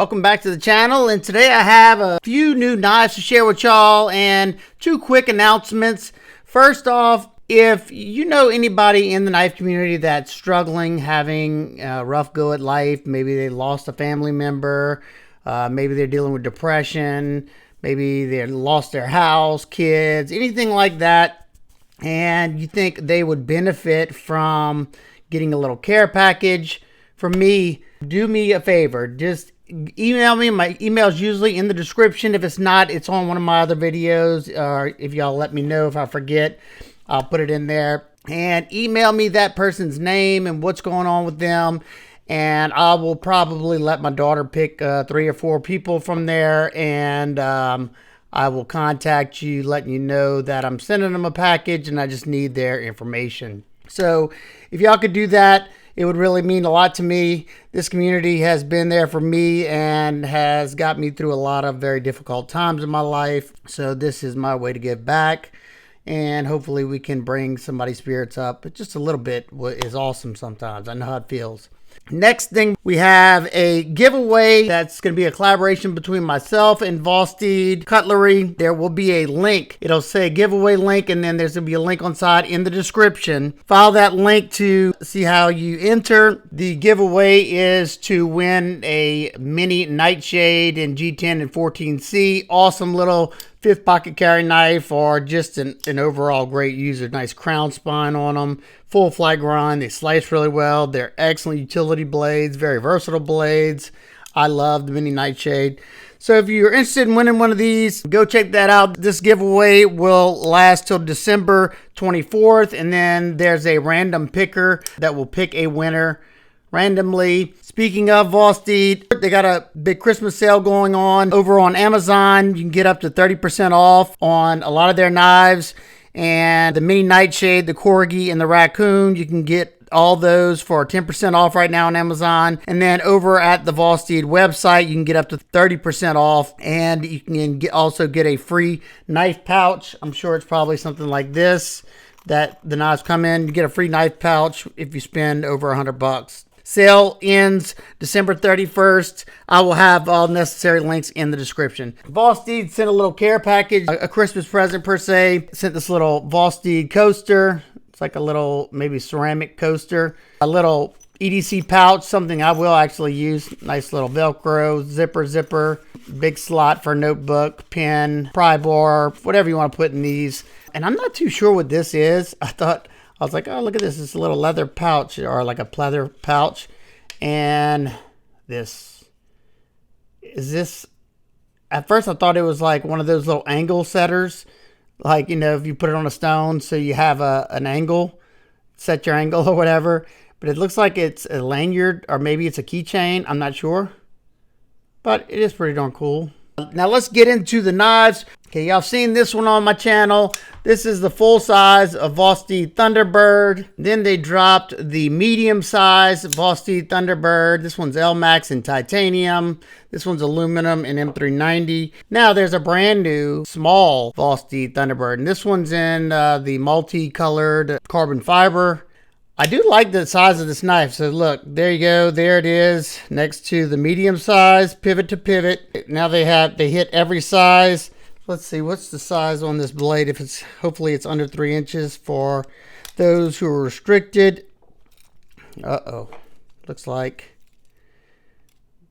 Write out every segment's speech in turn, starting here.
Welcome back to the channel, and today I have a few new knives to share with y'all and two quick announcements. First off, if you know anybody in the knife community that's struggling, having a rough go at life, maybe they lost a family member, maybe they're dealing with depression, maybe they lost their house, kids, anything like that, and you think they would benefit from getting a little care package from me, do me a favor. Just email me. My email is usually in the description. If it's not, it's on one of my other videos. Or if y'all let me know if I forget, I'll put it in there. And email me that person's name and what's going on with them. And I will probably let my daughter pick 3 or 4 people from there. And I will contact you, letting you know that I'm sending them a package and I just need their information. So if y'all could do that, it would really mean a lot to me. This community has been there for me and has got me through a lot of very difficult times in my life. So this is my way to give back. And hopefully we can bring somebody's spirits up. But just a little bit is awesome sometimes. I know how it feels. Next thing, we have a giveaway that's going to be a collaboration between myself and Vosteed Cutlery. There will be a link. It'll say giveaway link, and then there's going to be a link on side in the description. Follow that link to see how you enter. The giveaway is to win a mini nightshade in G10 and 14C. Awesome little 5th pocket carry knife, or just an overall great user. Nice crown spine on them, full flat grind. They slice really well. They're excellent utility blades, very versatile blades. I love the mini nightshade. So if you're interested in winning one of these, go check that out. This giveaway will last till December 24th, and then there's a random picker that will pick a winner randomly. Speaking of Vosteed, they got a big Christmas sale going on over on Amazon. You can get up to 30% off on a lot of their knives. And the mini nightshade, the corgi, and the raccoon, you can get all those for 10% off right now on Amazon. And then over at the Vosteed website, you can get up to 30% off. And you can also get a free knife pouch. I'm sure it's probably something like this that the knives come in. You get a free knife pouch if you spend over $100. Sale ends December 31st. I will have all necessary links in the description. Vosteed sent a little care package, a Christmas present per se. Sent this little Vosteed coaster. It's like a little maybe ceramic coaster. A little EDC pouch, something I will actually use. Nice little Velcro, zipper, big slot for a notebook, pen, pry bar, whatever you want to put in these. And I'm not too sure what this is. I was like, oh, look at this. It's a little leather pouch, or like a pleather pouch. And this, at first I thought it was like one of those little angle setters. Like, you know, if you put it on a stone, so you have an angle, set your angle or whatever. But it looks like it's a lanyard, or maybe it's a keychain. I'm not sure. But it is pretty darn cool. Now let's get into the knives. Okay, y'all seen this one on my channel. This is the full size of Vosteed Thunderbird. Then they dropped the medium size Vosteed Thunderbird. This one's L-Max in titanium. This one's aluminum in M390. Now there's a brand new small Vosteed Thunderbird, and this one's in the multicolored carbon fiber. I do like the size of this knife. So look, there you go. There it is next to the medium size, pivot to pivot. Now they hit every size. Let's see, what's the size on this blade? Hopefully it's under 3 inches for those who are restricted. Uh-oh. Looks like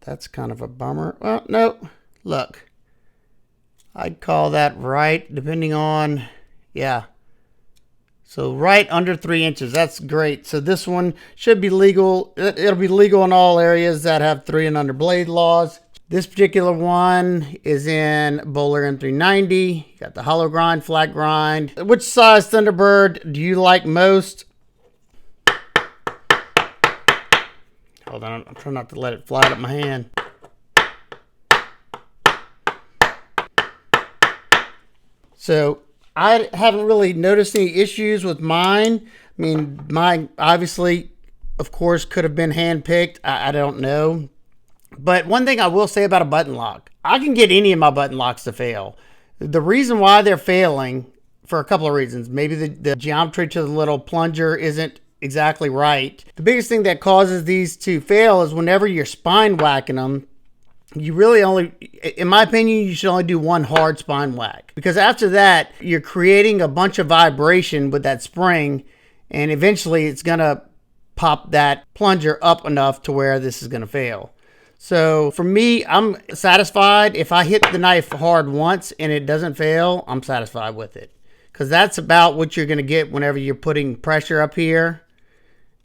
that's kind of a bummer. Well, no, look. I'd call that right, depending on, yeah. So right under 3 inches, that's great. So this one should be legal. It'll be legal in all areas that have 3 and under blade laws. This particular one is in Bowler M390. You got the hollow grind, flat grind. Which size Thunderbird do you like most? Hold on, I'm trying not to let it fly out of my hand. So I haven't really noticed any issues with mine. I mean, mine obviously, of course, could have been hand-picked. I don't know. But one thing I will say about a button lock, I can get any of my button locks to fail. The reason why they're failing, for a couple of reasons. Maybe the geometry to the little plunger isn't exactly right. The biggest thing that causes these to fail is whenever you're spine whacking them, you really only, in my opinion, you should only do one hard spine whack, because after that, you're creating a bunch of vibration with that spring, and eventually it's going to pop that plunger up enough to where this is going to fail. So for me, I'm satisfied. If I hit the knife hard once and it doesn't fail, I'm satisfied with it, because that's about what you're going to get whenever you're putting pressure up here.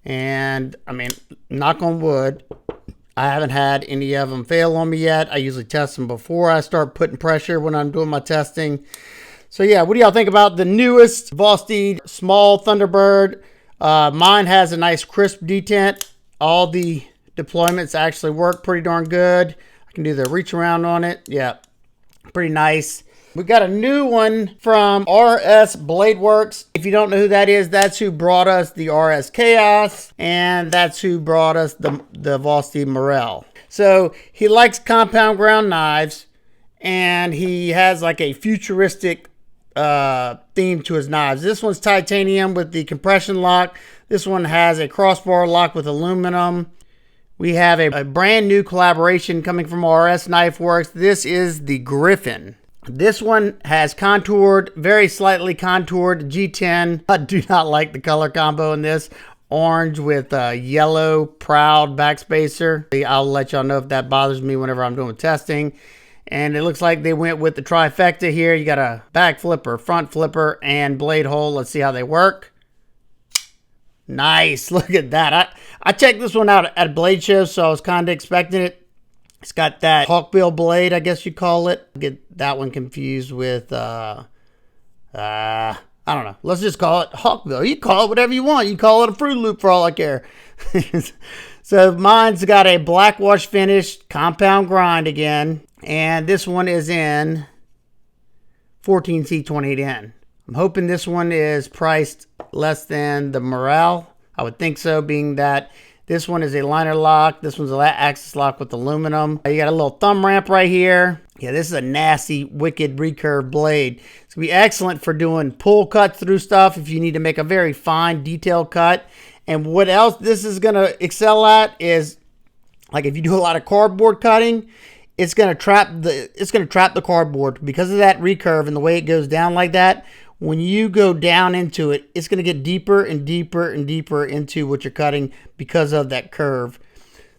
And I mean, knock on wood, I haven't had any of them fail on me yet. I usually test them before I start putting pressure when I'm doing my testing. So yeah, what do y'all think about the newest Vosteed small Thunderbird? Mine has a nice crisp detent. All the deployments actually work pretty darn good. I can do the reach around on it. Yeah, pretty nice. We got a new one from RS Blade Works. If you don't know who that is, that's who brought us the RS Chaos, and that's who brought us the Vosteed Morel. So he likes compound ground knives, and he has like a futuristic theme to his knives. This one's titanium with the compression lock. This one has a crossbar lock with aluminum. We have a brand new collaboration coming from RS Knife Works. This is the Griffin. This one has contoured, very slightly contoured G10. I do not like the color combo in this. Orange with yellow proud backspacer. I'll let y'all know if that bothers me whenever I'm doing testing. And it looks like they went with the trifecta here. You got a back flipper, front flipper, and blade hole. Let's see how they work. Nice, look at that. I checked this one out at a blade show, so I was kind of expecting it. It's got that hawkbill blade, I guess you call it. Get that one confused with, I don't know. Let's just call it hawkbill. You call it whatever you want. You call it a Fruit Loop for all I care. So mine's got a black wash finish, compound grind again. And this one is in 14C28N. I'm hoping this one is priced less than the Morel. I would think so, being that this one is a liner lock. This one's a axis lock with aluminum. You got a little thumb ramp right here. Yeah, this is a nasty, wicked recurve blade. It's going to be excellent for doing pull cuts through stuff if you need to make a very fine detailed cut. And what else this is going to excel at is, like if you do a lot of cardboard cutting, it's going to trap the cardboard because of that recurve and the way it goes down like that. When you go down into it, it's going to get deeper and deeper and deeper into what you're cutting because of that curve.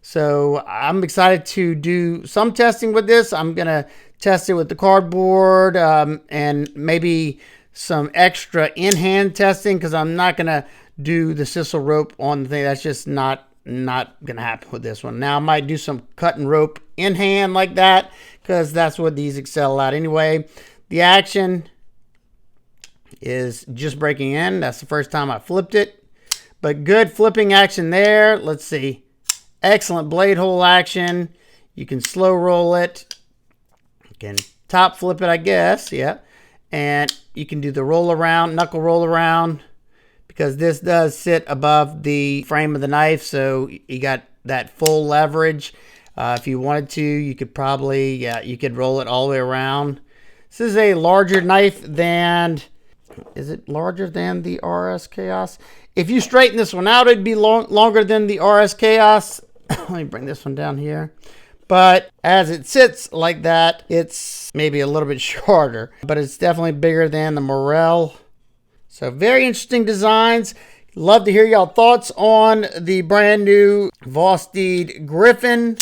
So I'm excited to do some testing with this. I'm going to test it with the cardboard and maybe some extra in-hand testing, because I'm not going to do the sisal rope on the thing. That's just not going to happen with this one. Now I might do some cut and rope in hand like that, because that's what these excel at anyway. The action is just breaking in. That's the first time I flipped it, but good flipping action there. Let's see. Excellent blade hole action. You can slow roll it. You can top flip it, I guess. Yeah. And you can do the roll around, knuckle roll around, because this does sit above the frame of the knife. So you got that full leverage. If you wanted to, you could probably, yeah, you could roll it all the way around. This is a larger knife than, is it larger than the RS Chaos? If you straighten this one out, it'd be longer than the RS Chaos. Let me bring this one down here. But as it sits like that, it's maybe a little bit shorter, but it's definitely bigger than the Morel. So very interesting designs. Love to hear y'all thoughts on the brand new Vosteed Griffin.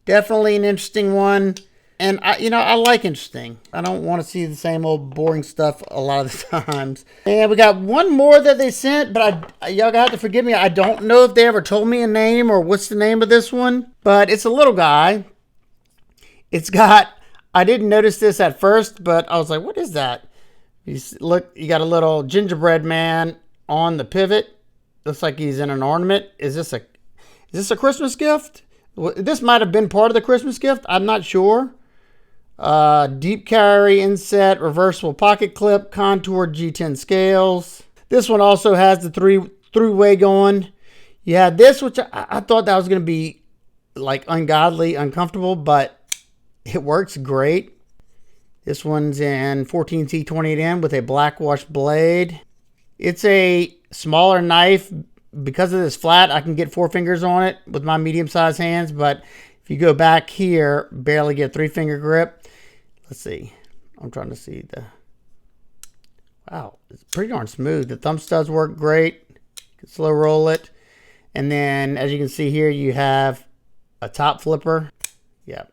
Definitely an interesting one. And I like interesting. I don't want to see the same old boring stuff a lot of the times. And we got one more that they sent, but y'all got to forgive me. I don't know if they ever told me a name or what's the name of this one, but it's a little guy. It's got, I didn't notice this at first, but I was like, what is that? You got a little gingerbread man on the pivot. Looks like he's in an ornament. Is this a Christmas gift? This might have been part of the Christmas gift. I'm not sure. Deep carry inset, reversible pocket clip, contoured G10 scales. This one also has the three-way going. You had this, which I thought that was going to be like ungodly, uncomfortable, but it works great. This one's in 14C28N with a black wash blade. It's a smaller knife. Because of this flat, I can get 4 fingers on it with my medium-sized hands, but If you go back here, barely get 3-finger grip. Let's see. I'm trying to see the... Wow, it's pretty darn smooth. The thumb studs work great. You can slow roll it. And then, as you can see here, you have a top flipper. Yep.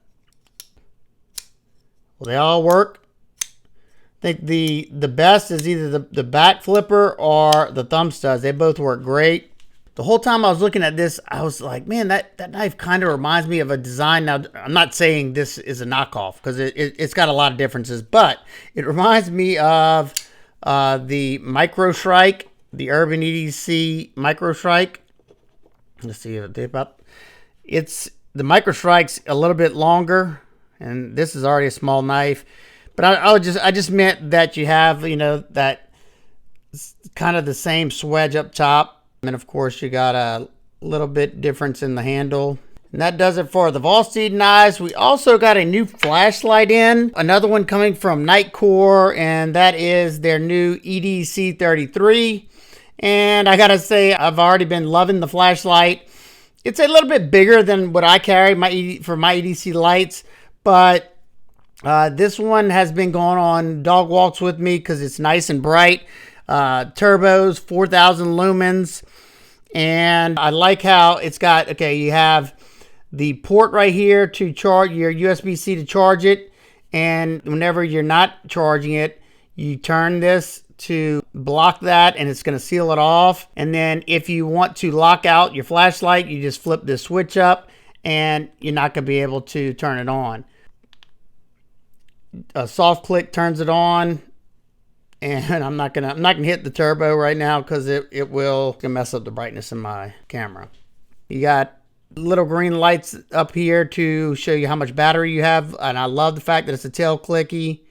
Well, they all work. I think the best is either the back flipper or the thumb studs. They both work great. The whole time I was looking at this, I was like, man, that knife kind of reminds me of a design. Now, I'm not saying this is a knockoff because it's got a lot of differences, but it reminds me of the Micro Shrike, the Urban EDC Micro Shrike. Let's see about it's the Micro Shrike's a little bit longer, and this is already a small knife. But I just meant that you have, you know, that kind of the same swedge up top. And of course, you got a little bit difference in the handle. And that does it for the Vosteed knives. We also got a new flashlight in. Another one coming from Nightcore, and that is their new EDC 33. And I gotta say, I've already been loving the flashlight. It's a little bit bigger than what I carry for my EDC lights, but this one has been going on dog walks with me because it's nice and bright. Turbos, 4,000 lumens, and I like how it's got, okay, you have the port right here to charge your USB-C to charge it, and whenever you're not charging it, you turn this to block that, and it's going to seal it off. And then if you want to lock out your flashlight, you just flip this switch up, and you're not going to be able to turn it on. A soft click turns it on. And I'm not gonna hit the turbo right now because it will mess up the brightness in my camera. You got little green lights up here to show you how much battery you have, and I love the fact that it's a tail clicky.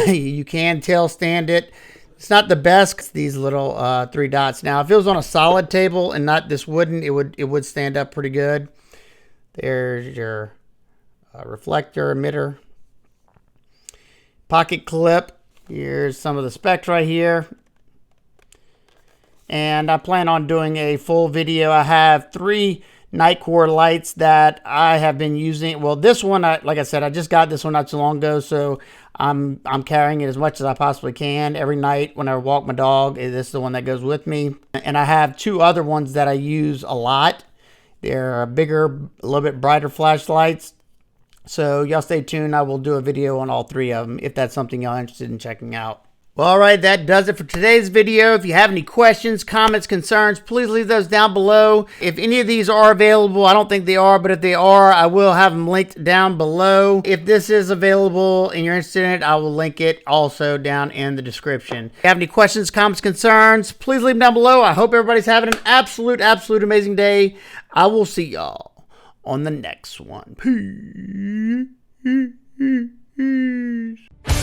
You can tail stand it. It's not the best. It's these little 3 dots. Now, if it was on a solid table and not this wooden, it would stand up pretty good. There's your reflector emitter, pocket clip. Here's some of the specs right here. And I plan on doing a full video. I have 3 Nightcore lights that I have been using. Well, this one, like I said, I just got this one not too long ago, so I'm carrying it as much as I possibly can every night when I walk my dog. This is the one that goes with me. And I have 2 other ones that I use a lot. They're bigger, a little bit brighter flashlights. So y'all stay tuned. I will do a video on all 3 of them if that's something y'all interested in checking out. Well, all right, that does it for today's video. If you have any questions, comments, concerns, please leave those down below. If any of these are available, I don't think they are, but if they are, I will have them linked down below. If this is available and you're interested in it, I will link it also down in the description. If you have any questions, comments, concerns, please leave them down below. I hope everybody's having an absolute amazing day. I will see y'all on the next one. Peace.